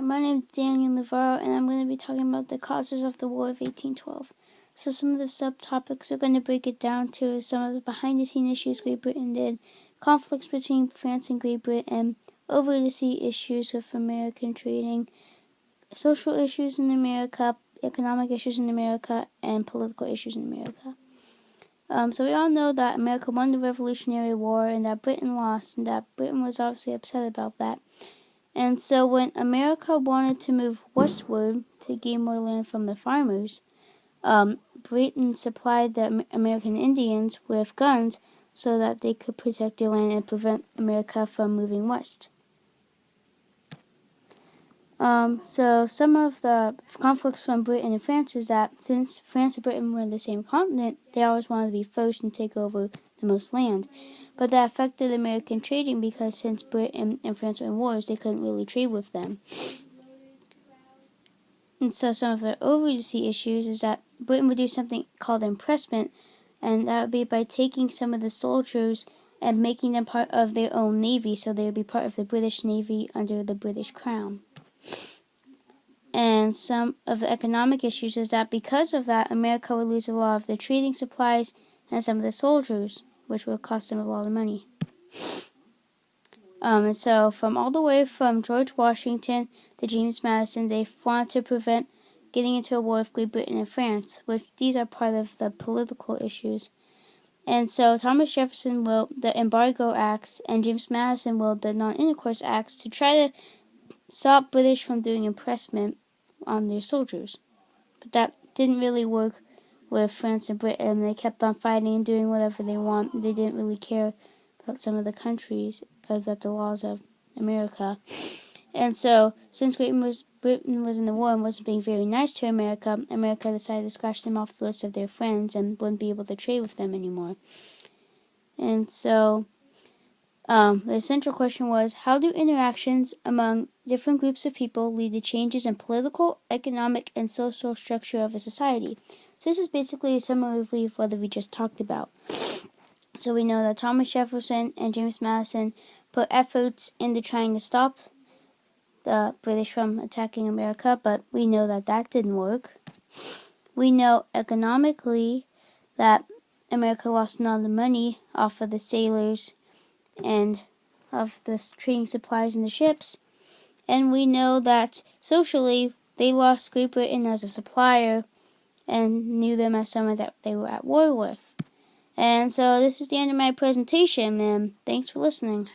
my name is Daniel Navarro, and I'm going to be talking about the causes of the War of 1812. So some of the subtopics, we're going to break it down to some of the behind-the-scenes issues Great Britain did, conflicts between France and Great Britain, over-the-sea issues with American trading, social issues in America, economic issues in America, and political issues in America. So we all know that America won the Revolutionary War and that Britain lost, and that Britain was obviously upset about that. And so when America wanted to move westward to gain more land from the farmers, Britain supplied the American Indians with guns so that they could protect their land and prevent America from moving west. So some of the conflicts from Britain and France is that since France and Britain were in the same continent, they always wanted to be first and take over the most land. But that affected American trading because since Britain and France were in wars, they couldn't really trade with them. And so some of the over-the-sea issues is that Britain would do something called impressment, and that would be by taking some of the soldiers and making them part of their own navy, so they would be part of the British Navy under the British Crown. And some of the economic issues is that because of that, America would lose a lot of the trading supplies and some of the soldiers, which would cost them a lot of money. And so from all the way from George Washington to James Madison, they wanted to prevent getting into a war with Great Britain and France, which these are part of the political issues. And so Thomas Jefferson wrote the Embargo Acts, and James Madison wrote the Non-Intercourse Acts to try to stop British from doing impressment on their soldiers. But that didn't really work with France and Britain. They kept on fighting and doing whatever they want. They didn't really care about some of the countries, about the laws of America. And so, since Britain was in the war and wasn't being very nice to America, America decided to scratch them off the list of their friends and wouldn't be able to trade with them anymore. And so, the central question was, how do interactions among different groups of people lead to changes in political, economic, and social structure of a society? So this is basically a summary of what we just talked about. So we know that Thomas Jefferson and James Madison put efforts into trying to stop the British from attacking America, but we know that that didn't work. We know economically that America lost a lot of money off of the sailors and of the trading supplies in the ships. And we know that socially, they lost Great Britain as a supplier and knew them as someone that they were at war with. And so this is the end of my presentation, and thanks for listening.